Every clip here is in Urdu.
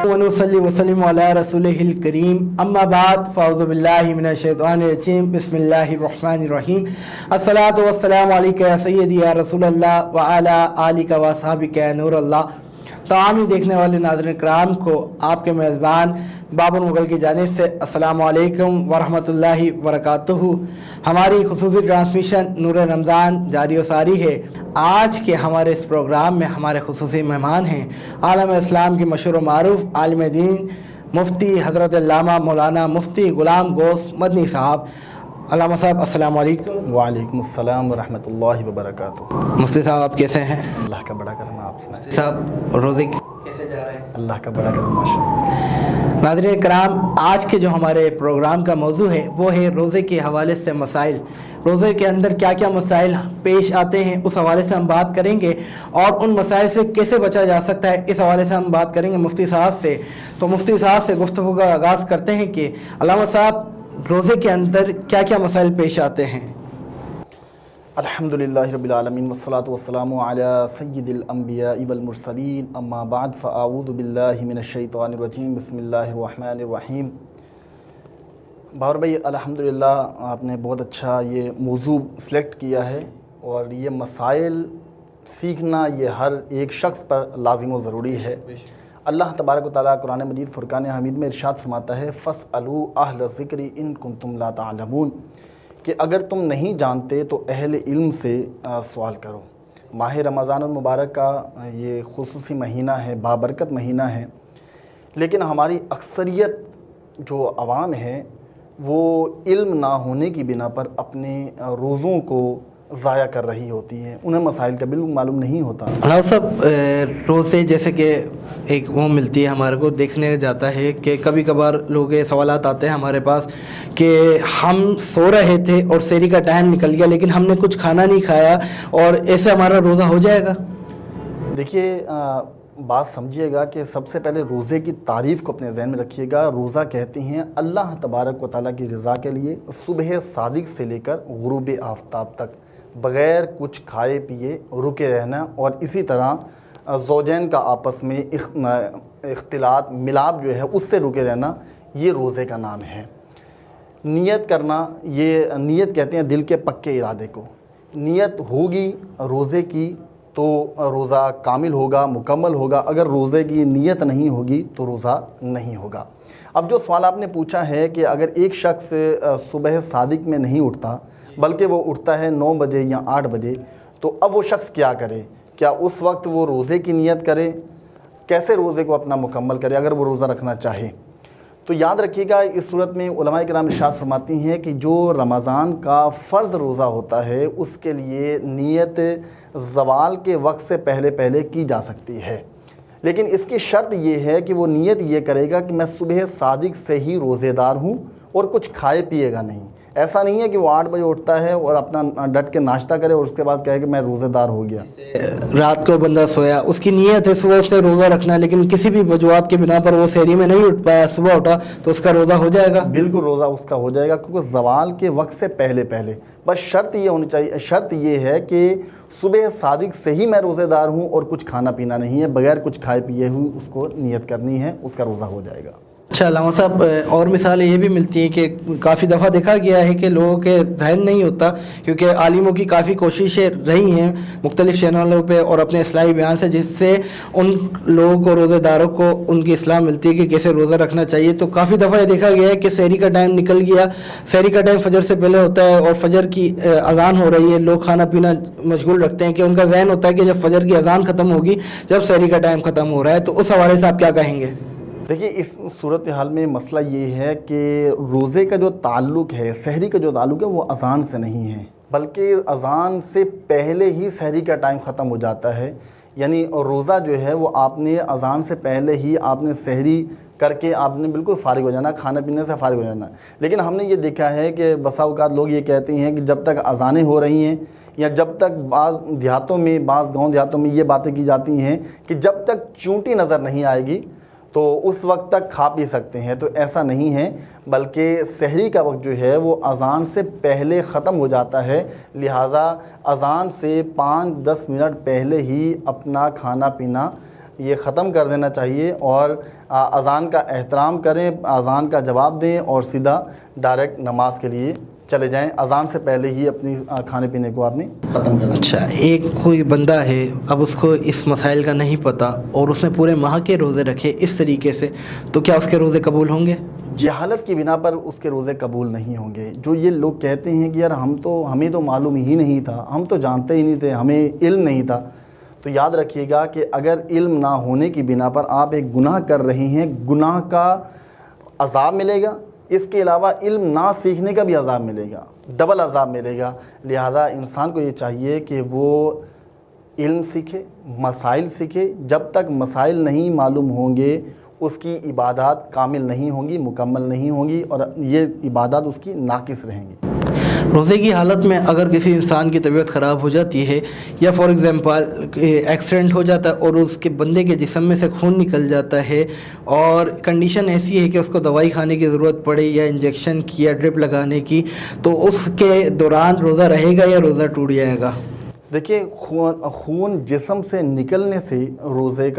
ونصلی وسلم علی رسولہ الکریم اما بعد فاعوذ باللہ من الشیطان الرجیم بسم اللہ الرحمن الرحیم الصلاۃ والسلام علیک یا سیدی یا رسول اللہ وعلی آلک واصحابک یا نور اللہ۔ تمامی دیکھنے والے ناظرین کرام کو آپ کے میزبان بابر مغل کی جانب سے السلام علیکم ورحمۃ اللہ وبرکاتہ۔ ہماری خصوصی ٹرانسمیشن نور رمضان جاری و ساری ہے۔ آج کے ہمارے اس پروگرام میں ہمارے خصوصی مہمان ہیں عالم اسلام کی مشہور و معروف عالم دین مفتی حضرت علامہ مولانا مفتی غلام گوس مدنی صاحب۔ علامہ صاحب السلام علیکم۔ وعلیکم السلام ورحمۃ اللہ وبرکاتہ۔ مفتی صاحب آپ کیسے ہیں؟ اللہ کا بڑا کرم، آپ سنائیں صاحب روزے کیسے جا رہے ہیں؟ اللہ کا بڑا کرم ماشاءاللہ۔ ناظرین کرام، آج کے جو ہمارے پروگرام کا موضوع ہے وہ ہے روزے کے حوالے سے مسائل۔ روزے کے اندر کیا کیا مسائل پیش آتے ہیں اس حوالے سے ہم بات کریں گے، اور ان مسائل سے کیسے بچا جا سکتا ہے اس حوالے سے ہم بات کریں گے مفتی صاحب سے۔ تو مفتی صاحب سے گفتگو کا آغاز کرتے ہیں کہ علامہ صاحب، روزے کے اندر کیا کیا مسائل پیش آتے ہیں؟ الحمدللہ رب العالمین والصلاة والسلام علی سید الانبیاء والمرسلین، اما بعد فاعوذ باللہ من الشیطان الرجیم، بسم اللہ الرحمن الرحیم۔ باور بھائی الحمدللہ آپ نے بہت اچھا یہ موضوع سلیکٹ کیا ہے، اور یہ مسائل سیکھنا یہ ہر ایک شخص پر لازم و ضروری ہے۔ اللہ تبارک و تعالیٰ قرآن مجید فرقان حمید میں ارشاد فرماتا ہے فَاسْأَلُوا أَهْلَ الذِّكْرِ إِن كُنتُمْ لَا تَعْلَمُونَ، کہ اگر تم نہیں جانتے تو اہل علم سے سوال کرو۔ ماہ رمضان المبارک کا یہ خصوصی مہینہ ہے، بابرکت مہینہ ہے، لیکن ہماری اکثریت جو عوام ہے وہ علم نہ ہونے کی بنا پر اپنے روزوں کو ضائع کر رہی ہوتی ہے، انہیں مسائل کا بالکل معلوم نہیں ہوتا۔ علامہ صاحب، روزے جیسے کہ ایک وہ ملتی ہے ہمارے کو، دیکھنے جاتا ہے کہ کبھی کبھار لوگ سوالات آتے ہیں ہمارے پاس کہ ہم سو رہے تھے اور سحری کا ٹائم نکل گیا لیکن ہم نے کچھ کھانا نہیں کھایا، اور ایسے ہمارا روزہ ہو جائے گا؟ دیکھیے، بات سمجھیے گا کہ سب سے پہلے روزے کی تعریف کو اپنے ذہن میں رکھیے گا۔ روزہ کہتے ہیں اللہ تبارک و تعالیٰ کی رضا کے لیے صبح صادق سے لے کر غروب آفتاب تک بغیر کچھ کھائے پیے رکے رہنا، اور اسی طرح زوجین کا آپس میں اختلاط ملاب جو ہے اس سے رکے رہنا، یہ روزے کا نام ہے۔ نیت کرنا، یہ نیت کہتے ہیں دل کے پکے ارادے کو۔ نیت ہوگی روزے کی تو روزہ کامل ہوگا، مکمل ہوگا۔ اگر روزے کی نیت نہیں ہوگی تو روزہ نہیں ہوگا۔ اب جو سوال آپ نے پوچھا ہے کہ اگر ایک شخص صبح صادق میں نہیں اٹھتا بلکہ وہ اٹھتا ہے 9 بجے یا 8 بجے، تو اب وہ شخص کیا کرے؟ کیا اس وقت وہ روزے کی نیت کرے؟ کیسے روزے کو اپنا مکمل کرے اگر وہ روزہ رکھنا چاہے؟ تو یاد رکھیے گا، اس صورت میں علماء کرام ارشاد فرماتی ہیں کہ جو رمضان کا فرض روزہ ہوتا ہے اس کے لیے نیت زوال کے وقت سے پہلے پہلے کی جا سکتی ہے، لیکن اس کی شرط یہ ہے کہ وہ نیت یہ کرے گا کہ میں صبح صادق سے ہی روزے دار ہوں اور کچھ کھائے پیے گا نہیں۔ ایسا نہیں ہے کہ وہ 8 بجے اٹھتا ہے اور اپنا ڈٹ کے ناشتہ کرے اور اس کے بعد کہے کہ میں روزے دار ہو گیا۔ رات کو بندہ سویا، اس کی نیت ہے صبح سے روزہ رکھنا، لیکن کسی بھی وجوہات کی بنا پر وہ سحری میں نہیں اٹھ پایا، صبح اٹھا تو اس کا روزہ ہو جائے گا؟ بالکل روزہ اس کا ہو جائے گا، کیونکہ زوال کے وقت سے پہلے پہلے۔ بس شرط یہ ہونی چاہیے، شرط یہ ہے کہ صبح صادق سے ہی میں روزے دار ہوں اور کچھ کھانا پینا نہیں ہے، بغیر کچھ کھائے پیے ہوئی اس کو نیت کرنی ہے، اس کا روزہ ہو جائے گا۔ اچھا علامہ صاحب، اور مثالیں یہ بھی ملتی ہیں کہ کافی دفعہ دیکھا گیا ہے کہ لوگوں کے ذہن نہیں ہوتا، کیونکہ عالموں کی کافی کوششیں رہی ہیں مختلف چینلوں پہ اور اپنے اصلاحی بیان سے، جس سے ان لوگوں کو، روزے داروں کو، ان کی اصلاح ملتی ہے کہ کیسے روزہ رکھنا چاہیے۔ تو کافی دفعہ یہ دیکھا گیا ہے کہ سحری کا ٹائم نکل گیا، سحری کا ٹائم فجر سے پہلے ہوتا ہے اور فجر کی اذان ہو رہی ہے، لوگ کھانا پینا مشغول رکھتے ہیں کہ ان کا ذہن ہوتا ہے کہ جب فجر کی اذان ختم ہوگی، جب سحری کا ٹائم ختم ہو رہا ہے۔ تو اس حوالے سے آپ کیا کہیں گے؟ دیکھیے، اس صورتحال میں مسئلہ یہ ہے کہ روزے کا جو تعلق ہے، سحری کا جو تعلق ہے وہ اذان سے نہیں ہے، بلکہ اذان سے پہلے ہی سحری کا ٹائم ختم ہو جاتا ہے۔ یعنی روزہ جو ہے وہ آپ نے اذان سے پہلے ہی آپ نے سحری کر کے آپ نے بالکل فارغ ہو جانا، کھانا پینے سے فارغ ہو جانا۔ لیکن ہم نے یہ دیکھا ہے کہ بسا اوقات لوگ یہ کہتے ہیں کہ جب تک اذانیں ہو رہی ہیں، یا جب تک بعض دیہاتوں میں، بعض گاؤں دیہاتوں میں یہ باتیں کی جاتی ہیں کہ جب تک چونٹی نظر نہیں آئے گی تو اس وقت تک کھا پی سکتے ہیں، تو ایسا نہیں ہے، بلکہ سحری کا وقت جو ہے وہ اذان سے پہلے ختم ہو جاتا ہے، لہٰذا اذان سے 5-10 منٹ پہلے ہی اپنا کھانا پینا یہ ختم کر دینا چاہیے اور اذان کا احترام کریں، اذان کا جواب دیں اور سیدھا ڈائریکٹ نماز کے لیے چلے جائیں، اذان سے پہلے ہی اپنی کھانے پینے کو آپ نے ختم کرنا۔ اچھا، ایک کوئی بندہ ہے، اب اس کو اس مسائل کا نہیں پتہ اور اس نے پورے ماہ کے روزے رکھے اس طریقے سے، تو کیا اس کے روزے قبول ہوں گے؟ جہالت کی بنا پر اس کے روزے قبول نہیں ہوں گے۔ جو یہ لوگ کہتے ہیں کہ یار ہمیں تو معلوم ہی نہیں تھا، ہم تو جانتے ہی نہیں تھے، ہمیں علم نہیں تھا، تو یاد رکھیے گا کہ اگر علم نہ ہونے کی بنا پر آپ ایک گناہ کر رہے ہیں، گناہ کا عذاب ملے گا، اس کے علاوہ علم نہ سیکھنے کا بھی عذاب ملے گا، ڈبل عذاب ملے گا۔ لہذا انسان کو یہ چاہیے کہ وہ علم سیکھے، مسائل سیکھے۔ جب تک مسائل نہیں معلوم ہوں گے اس کی عبادات کامل نہیں ہوں گی، مکمل نہیں ہوں گی، اور یہ عبادات اس کی ناقص رہیں گی۔ روزے کی حالت میں اگر کسی انسان کی طبیعت خراب ہو جاتی ہے یا فار ایگزامپل ایکسیڈنٹ ہو جاتا ہے اور اس کے بندے کے جسم میں سے خون نکل جاتا ہے اور کنڈیشن ایسی ہے کہ اس کو دوائی کھانے کی ضرورت پڑے یا انجیکشن کی یا ڈرپ لگانے کی، تو اس کے دوران روزہ رہے گا یا روزہ ٹوٹ جائے گا؟ دیکھیے، خون جسم سے نکلنے سے روزے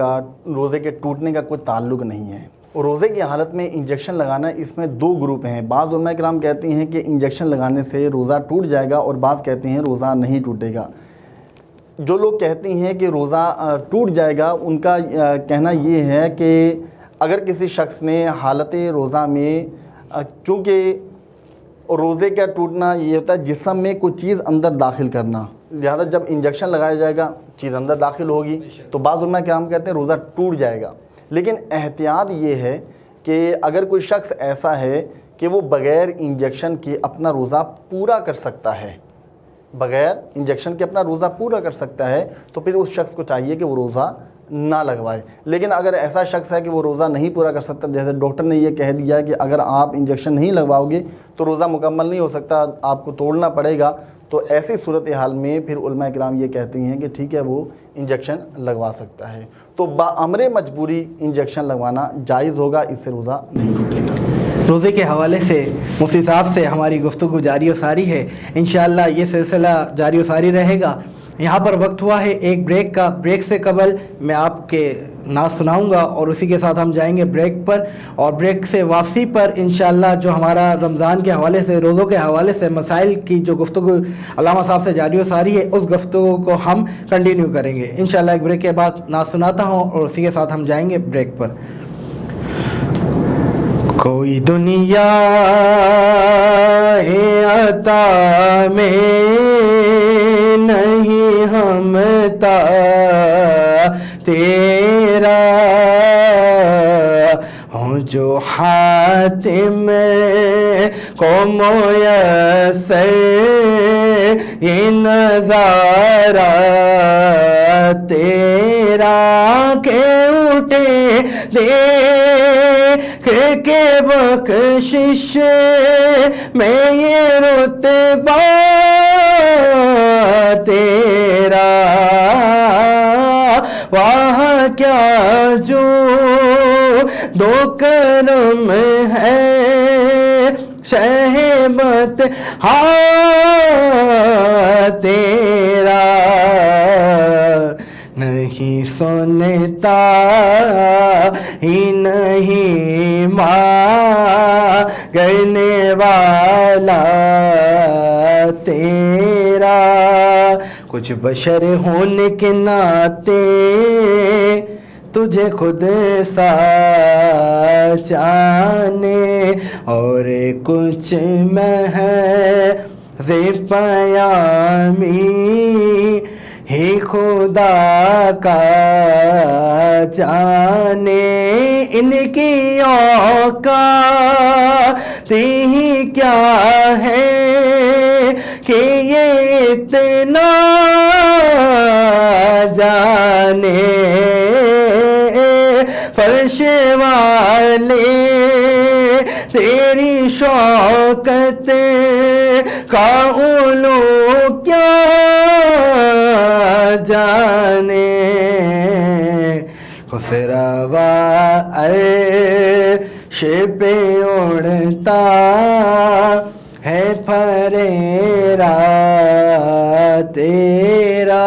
کے ٹوٹنے کا کوئی تعلق نہیں ہے۔ روزے کی حالت میں انجیکشن لگانا، اس میں دو گروپ ہیں۔ بعض علماء کرام کہتے ہیں کہ انجیکشن لگانے سے روزہ ٹوٹ جائے گا اور بعض کہتے ہیں روزہ نہیں ٹوٹے گا۔ جو لوگ کہتے ہیں کہ روزہ ٹوٹ جائے گا، ان کا کہنا یہ ہے کہ اگر کسی شخص نے حالت روزہ میں، چونکہ روزے کا ٹوٹنا یہ ہوتا ہے جسم میں کوئی چیز اندر داخل کرنا، لہذا جب انجیکشن لگایا جائے گا چیز اندر داخل ہوگی، تو بعض علماء کرام کہتے ہیں روزہ ٹوٹ جائے گا۔ لیکن احتیاط یہ ہے کہ اگر کوئی شخص ایسا ہے کہ وہ بغیر انجیکشن کے اپنا روزہ پورا کر سکتا ہے، بغیر انجیکشن کے اپنا روزہ پورا کر سکتا ہے، تو پھر اس شخص کو چاہیے کہ وہ روزہ نہ لگوائے۔ لیکن اگر ایسا شخص ہے کہ وہ روزہ نہیں پورا کر سکتا، جیسے ڈاکٹر نے یہ کہہ دیا کہ اگر آپ انجیکشن نہیں لگواؤ گے تو روزہ مکمل نہیں ہو سکتا، آپ کو توڑنا پڑے گا، تو ایسی صورتحال میں پھر علماء کرام یہ کہتے ہیں کہ ٹھیک ہے وہ انجیکشن لگوا سکتا ہے۔ تو بامر مجبوری انجیکشن لگوانا جائز ہوگا، اس سے روزہ نہیں ٹوٹے گا۔ روزے کے حوالے سے مفتی صاحب سے ہماری گفتگو جاری و ساری ہے، انشاءاللہ یہ سلسلہ جاری و ساری رہے گا۔ یہاں پر وقت ہوا ہے ایک بریک کا، بریک سے قبل میں آپ کے نعت سناؤں گا اور اسی کے ساتھ ہم جائیں گے بریک پر، اور بریک سے واپسی پر انشاءاللہ جو ہمارا رمضان کے حوالے سے، روزوں کے حوالے سے مسائل کی جو گفتگو علامہ صاحب سے جاری و ساری ہے، اس گفتگو کو ہم کنٹینیو کریں گے انشاءاللہ۔ ایک بریک کے بعد نعت سناتا ہوں اور اسی کے ساتھ ہم جائیں گے بریک پر۔ کوئی دنیا عطا میں نہیں ہمتا تیرا، ہوں جو حاتم کو میسر یہ نظارہ تیرا، کہ اٹھے دیکھ کے بخشش میں یہ رتبہ تیرا، وہاں کیا جو دو کرم ہے شہمت تیرا، نہیں سنتا ہی نہیں مانگنے والا تیرا، کچھ بشر ہونے کے ناطے تجھے خود سا جانے، اور کچھ محض پیامی ہی خدا کا جانے، ان کی اوقات ہی کیا ہے کہ یہ اتنا جانے، فرش والے تیری شوکت کا علو کیا جانے، خسروا عرش پہ اڑتا ہے پھریرا تیرا،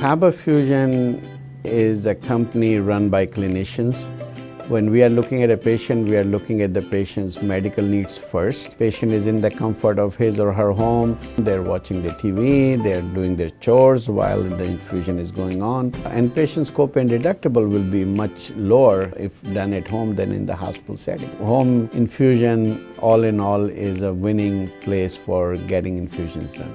Haber Fusion is a company run by clinicians. When we are looking at a patient, we are looking at the patient's medical needs first. Patient is in the comfort of his or her home. They're watching the TV, they're doing their chores while the infusion is going on. And patient's copay deductible will be much lower if done at home than in the hospital setting. Home infusion, all in all, is a winning place for getting infusions done.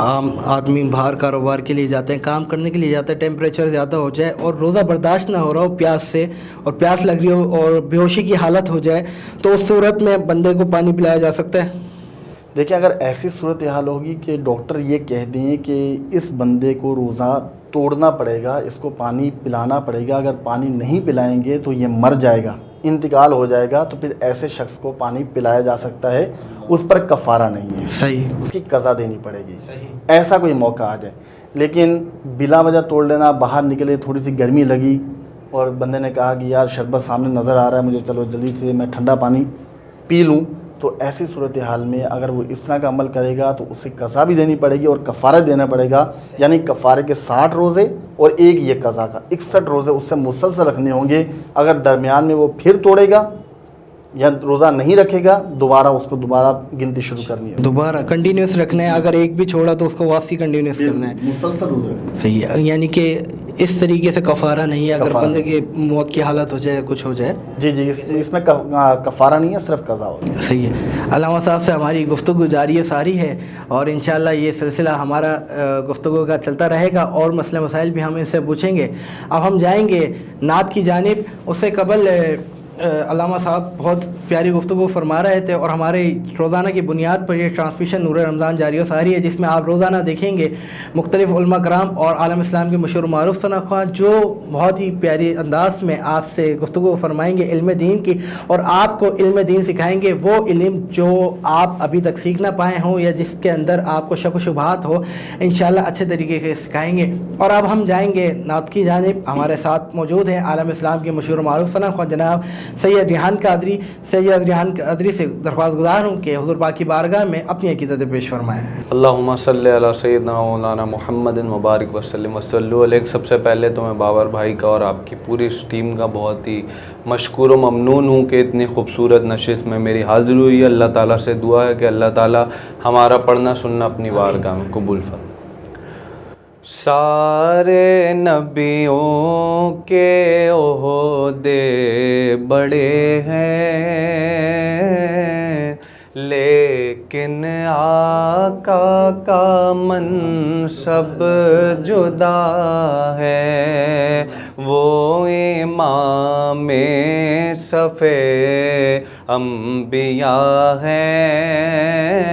عام آدمی باہر کاروبار کے لیے جاتے ہیں, کام کرنے کے لیے جاتے ہیں, ٹیمپریچر زیادہ ہو جائے اور روزہ برداشت نہ ہو رہا ہو پیاس سے, اور پیاس لگ رہی ہو اور بے ہوشی کی حالت ہو جائے, تو اس صورت میں بندے کو پانی پلایا جا سکتا ہے؟ دیکھیں, اگر ایسی صورتحال ہوگی کہ ڈاکٹر یہ کہہ دیں کہ اس بندے کو روزہ توڑنا پڑے گا, اس کو پانی پلانا پڑے گا, اگر پانی نہیں پلائیں گے تو یہ مر جائے گا, انتقال ہو جائے گا, تو پھر ایسے شخص کو پانی پلایا جا سکتا ہے, اس پر کفارہ نہیں ہے, صحیح, اس کی قضا دینی پڑے گی. صحیح. ایسا کوئی موقع آ جائے, لیکن بلا وجہ توڑ لینا, باہر نکلے تھوڑی سی گرمی لگی اور بندے نے کہا کہ یار شربت سامنے نظر آ رہا ہے مجھے, چلو جلدی سے میں ٹھنڈا پانی پی لوں, تو ایسی صورتحال میں اگر وہ اس طرح کا عمل کرے گا تو اسے قضا بھی دینی پڑے گی اور کفارہ دینا پڑے گا, یعنی کفارے کے 60 روزے اور ایک یہ قضا کا 61 روزے اس سے مسلسل رکھنے ہوں گے. اگر درمیان میں وہ پھر توڑے گا یا روزہ نہیں رکھے گا, دوبارہ اس کو دوبارہ گنتی شروع کرنی ہے, دوبارہ کنٹینیوس رکھنا ہے, اگر ایک بھی چھوڑا تو اس کو واپسی کنٹینیوس کرنا ہے, مسلسل روزے رکھنا ہے. صحیح ہے, یعنی کہ اس طریقے سے کفارہ نہیں ہے اگر کفارہ بندے کی موت کی حالت ہو جائے, کچھ ہو جائے. جی جی, اس میں کفارہ نہیں ہے, صرف قضا ہوگا. صحیح ہے. علامہ صاحب سے ہماری گفتگو جاری ساری ہے, اور انشاءاللہ یہ سلسلہ ہمارا گفتگو کا چلتا رہے گا, اور مسئلے مسائل بھی ہم ان سے پوچھیں گے. اب ہم جائیں گے نعت کی جانب. اس سے قبل علامہ صاحب بہت پیاری گفتگو فرما رہے تھے, اور ہمارے روزانہ کی بنیاد پر یہ ٹرانسمیشن نور رمضان جاری و ساری ہے, جس میں آپ روزانہ دیکھیں گے مختلف علماء کرام اور عالم اسلام کے مشہور معروف ثنا خواں جو بہت ہی پیاری انداز میں آپ سے گفتگو فرمائیں گے علم دین کی, اور آپ کو علم دین سکھائیں گے, وہ علم جو آپ ابھی تک سیکھ نہ پائے ہوں یا جس کے اندر آپ کو شک و شبہات ہو, انشاءاللہ اچھے طریقے سے سکھائیں گے. اور اب ہم جائیں گے نعت کی جانب. ہمارے ساتھ موجود ہیں عالم اسلام کے مشہور معروف ثنا خواں جناب سید ریحان قادری. سید ریحان قادری سے درخواست گزار ہوں کہ حضور پاک کی بارگاہ میں اپنی عقیدت پیش فرمائیں. اللہم صلی علی سیدنا مولانا محمد مبارک وسلم وصلو علیہ. سب سے پہلے تو میں باور بھائی کا اور آپ کی پوری ٹیم کا بہت ہی مشکور و ممنون ہوں کہ اتنی خوبصورت نشست میں میری حاضری ہوئی. اللہ تعالیٰ سے دعا ہے کہ اللہ تعالیٰ ہمارا پڑھنا سننا اپنی بارگاہ میں قبول فرمائے. سارے نبیوں کے عہدے بڑے ہیں, لیکن آقا کا منصب جدا ہے. وہ امام صف انبیاء ہیں,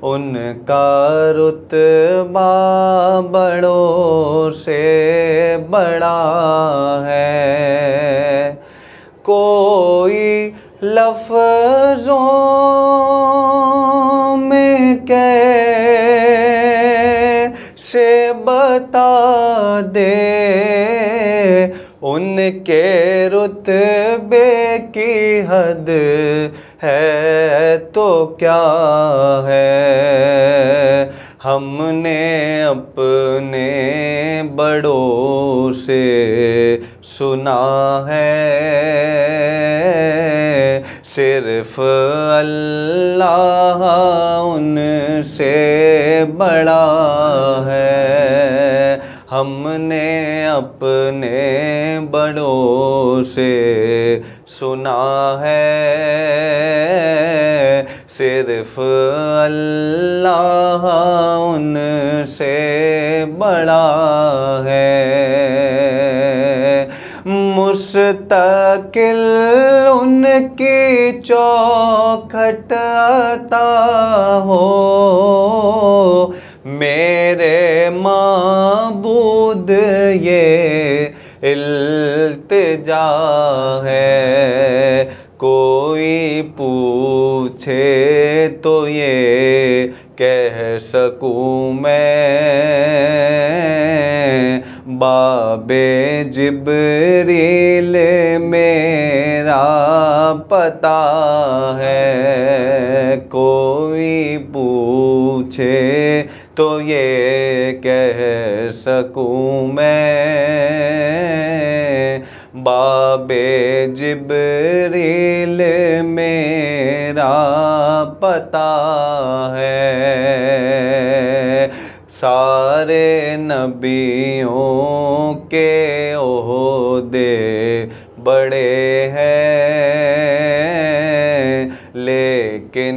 ان کا رتبہ بڑوں سے بڑا ہے. کوئی لفظوں میں کیسے بتا دے ان کے رتبے کی حد ہے تو کیا ہے. ہم نے اپنے بڑوں سے سنا ہے, صرف اللہ ان سے بڑا ہے. ہم نے اپنے بڑوں سے سنا ہے, صرف اللہ ان سے بڑا ہے. مستقل ان کی چوکھٹ عطا ہو, میرے معبود یہ التجا ہے. کوئی پوچھے تو یہ کہہ سکوں میں, باب جبریل میرا پتہ ہے. کوئی پوچھے تو یہ کہہ سکوں میں, باب جبریل میرا پتہ ہے. سارے نبیوں کے عہدے بڑے ہیں, لیکن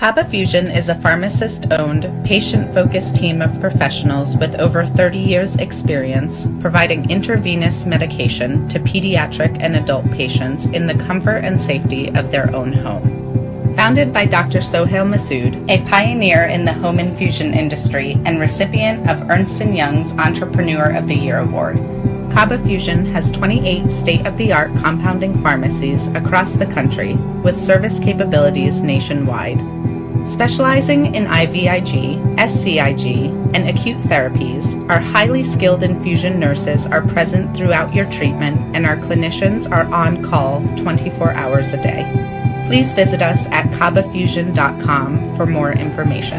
Kaba Fusion is a pharmacist-owned, patient-focused team of professionals with over 30 years' experience providing intravenous medication to pediatric and adult patients in the comfort and safety of their own home. Founded by Dr. Sohail Masood, a pioneer in the home infusion industry and recipient of Ernst & Young's Entrepreneur of the Year Award, Kaba Fusion has 28 state-of-the-art compounding pharmacies across the country with service capabilities nationwide. Specializing in IVIG, SCIG, and acute therapies, our highly skilled infusion nurses are present throughout your treatment and our clinicians are on call 24 hours a day. Please visit us at kabafusion.com for more information.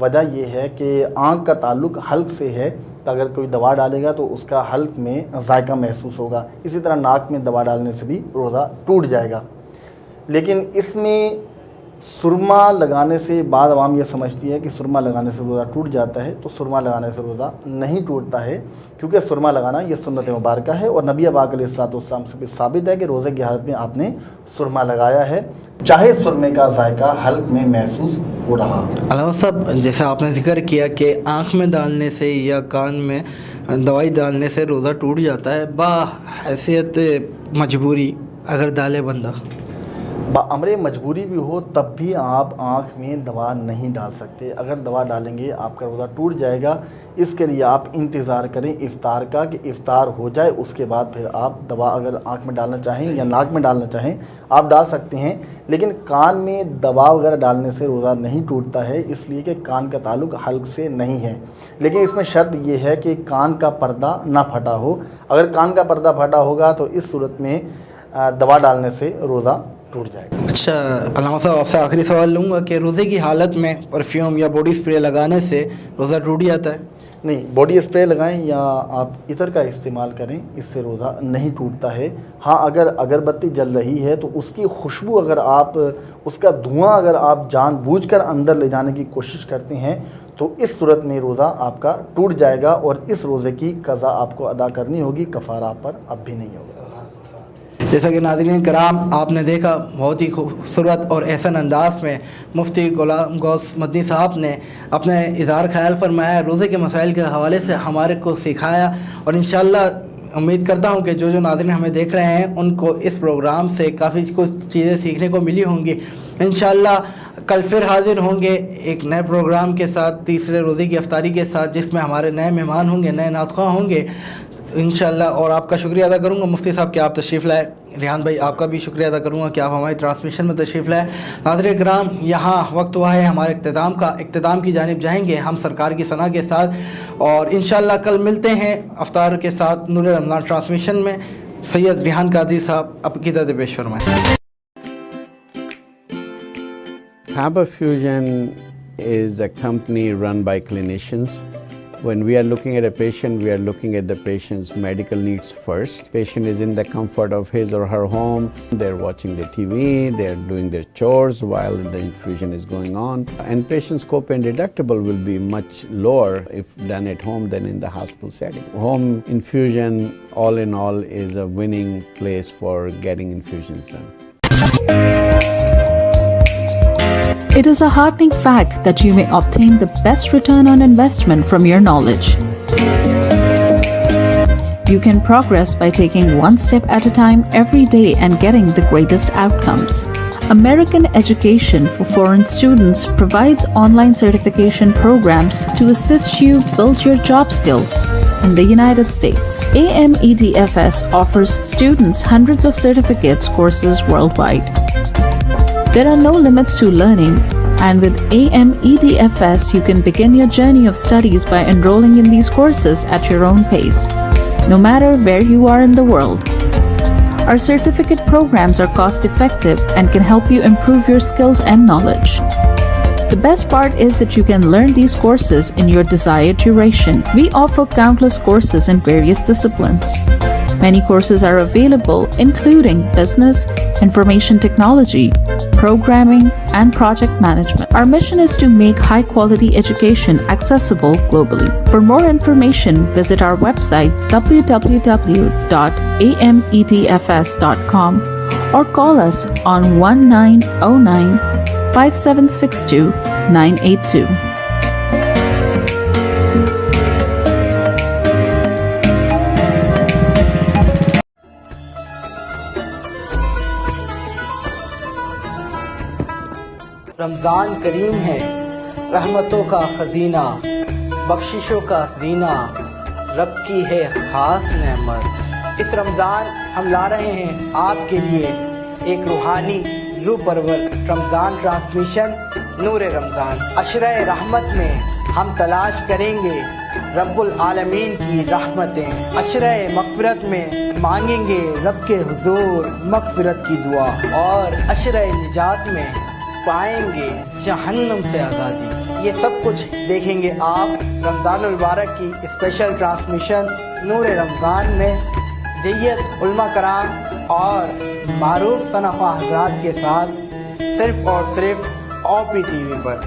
وجہ یہ ہے کہ آنکھ کا تعلق حلق سے ہے، تو اگر کوئی دوا ڈالے گا تو اس کا حلق میں ذائقہ محسوس ہوگا، اسی طرح ناک میں دوا ڈالنے سے بھی روزہ ٹوٹ جائے گا۔ لیکن اس میں سرما لگانے سے بعض عوام یہ سمجھتی ہے کہ سرما لگانے سے روزہ ٹوٹ جاتا ہے، تو سرما لگانے سے روزہ نہیں ٹوٹتا ہے، کیونکہ سرما لگانا یہ سنت مبارکہ ہے، اور نبی پاک علیہ السلام سے بھی ثابت ہے کہ روزے کی حالت میں آپ نے سرما لگایا ہے، چاہے سرمے کا ذائقہ حلق میں محسوس ہو رہا۔ علامہ صاحب، جیسا آپ نے ذکر کیا کہ آنکھ میں ڈالنے سے یا کان میں دوائی ڈالنے سے روزہ ٹوٹ جاتا ہے، بحیثیت مجبوری اگر ڈالے بندہ، بامر مجبوری بھی ہو تب بھی آپ آنکھ میں دوا نہیں ڈال سکتے۔ اگر دوا ڈالیں گے آپ کا روزہ ٹوٹ جائے گا، اس کے لیے آپ انتظار کریں افطار کا، کہ افطار ہو جائے، اس کے بعد پھر آپ دوا اگر آنکھ میں ڈالنا چاہیں یا ناک میں ڈالنا چاہیں آپ ڈال سکتے ہیں۔ لیکن کان میں دوا وغیرہ ڈالنے سے روزہ نہیں ٹوٹتا ہے، اس لیے کہ کان کا تعلق حلق سے نہیں ہے، لیکن اس میں شرط یہ ہے کہ کان کا پردہ نہ پھٹا ہو۔ اگر کان کا پردہ پھٹا ہوگا تو اس صورت میں دوا ڈالنے سے روزہ ٹوٹ جائے گا۔ اچھا علامہ صاحب، آپ سے آخری سوال لوں گا کہ روزے کی حالت میں پرفیوم یا باڈی اسپرے لگانے سے روزہ ٹوٹ جاتا ہے؟ نہیں، باڈی اسپرے لگائیں یا آپ عطر کا استعمال کریں، اس سے روزہ نہیں ٹوٹتا ہے۔ ہاں، اگر اگربتی جل رہی ہے تو اس کی خوشبو اگر آپ اس کا دھواں اگر آپ جان بوجھ کر اندر لے جانے کی کوشش کرتے ہیں تو اس صورت میں روزہ آپ کا ٹوٹ جائے گا، اور اس روزے کی قضا آپ کو ادا کرنی ہوگی، کفارہ آپ پر اب بھی نہیں ہوگا۔ جیسا کہ ناظرین کرام آپ نے دیکھا، بہت ہی خوبصورت اور احسن انداز میں مفتی غلام غوث مدنی صاحب نے اپنے اظہار خیال فرمایا، روزے کے مسائل کے حوالے سے ہمارے کو سکھایا، اور انشاءاللہ امید کرتا ہوں کہ جو ناظرین ہمیں دیکھ رہے ہیں ان کو اس پروگرام سے کافی کچھ چیزیں سیکھنے کو ملی ہوں گی۔ انشاءاللہ کل پھر حاضر ہوں گے ایک نئے پروگرام کے ساتھ، تیسرے روزے کی افطاری کے ساتھ، جس میں ہمارے نئے مہمان ہوں گے، نئے نعت خواں ہوں گے انشاءاللہ۔ اور آپ کا شکریہ ادا کروں گا مفتی صاحب کہ آپ تشریف لائے۔ ریحان بھائی، آپ کا بھی شکریہ ادا کروں گا کہ آپ ہماری ٹرانسمیشن میں تشریف لائے۔ ناظرین کرام، یہاں وقت ہوا ہے ہمارے اختتام کی جانب جائیں گے ہم سرکار کی ثنا کے ساتھ، اور انشاءاللہ کل ملتے ہیں افطار کے ساتھ نور رمضان ٹرانسمیشن میں۔ سید ریحان قادری صاحب آپ کی طرف پیش فرمائیں۔ Khaba Fusion is a company run by clinicians. When we are looking at a patient, we are looking at the patient's medical needs first. Patient is in the comfort of his or her home. They're watching the TV, they're doing their chores while the infusion is going on. And patient's copay and deductible will be much lower if done at home than in the hospital setting. Home infusion, all in all, is a winning place for getting infusions done. It is a heartening fact that you may obtain the best return on investment from your knowledge. You can progress by taking one step at a time every day and getting the greatest outcomes. American Education for Foreign Students provides online certification programs to assist you build your job skills in the United States. AMEDFS offers students hundreds of certificates courses worldwide. There are no limits to learning, and with AMEDFS you can begin your journey of studies by enrolling in these courses at your own pace, no matter where you are in the world. Our certificate programs are cost-effective and can help you improve your skills and knowledge. The best part is that you can learn these courses in your desired duration. We offer countless courses in various disciplines. Many courses are available, including business, information technology, programming, and project management. Our mission is to make high-quality education accessible globally. For more information, visit our website www.amedfs.com or call us on 1909-5762-982. رمضان کریم ہے رحمتوں کا خزینہ، بخششوں کا زینہ، رب کی ہے خاص نعمت۔ اس رمضان ہم لا رہے ہیں آپ کے لیے ایک روحانی روح پرور رمضان ٹرانسمیشن نور رمضان۔ عشرہ رحمت میں ہم تلاش کریں گے رب العالمین کی رحمتیں، عشرہ مغفرت میں مانگیں گے رب کے حضور مغفرت کی دعا، اور عشرہ نجات میں پائیں گے جہنم سے آزادی۔ یہ سب کچھ دیکھیں گے آپ رمضان المبارک کی اسپیشل ٹرانسمیشن نور رمضان میں جیت علماء کرام اور معروف ثنا خواہ حضرات کے ساتھ، صرف اور صرف OP TV per.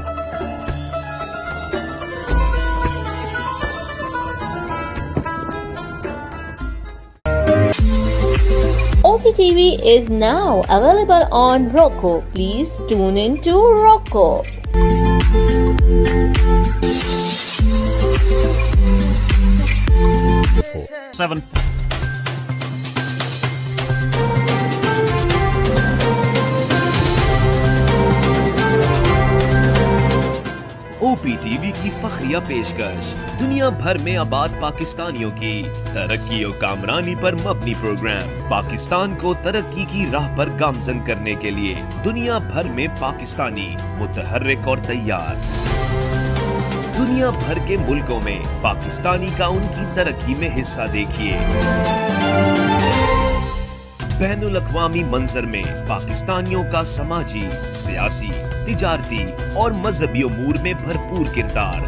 OPTV is now available on Roku. Please tune in to Roku. OPTV کی فخریہ پیشکش، دنیا بھر میں آباد پاکستانیوں کی ترقی و کامرانی پر مبنی پروگرام، پاکستان کو ترقی کی راہ پر گامزن کرنے کے لیے دنیا بھر میں پاکستانی متحرک اور تیار، دنیا بھر کے ملکوں میں پاکستانی کا ان کی ترقی میں حصہ دیکھیے۔ بین الاقوامی منظر میں پاکستانیوں کا سماجی، سیاسی، تجارتی اور مذہبی امور میں بھرپور کردار،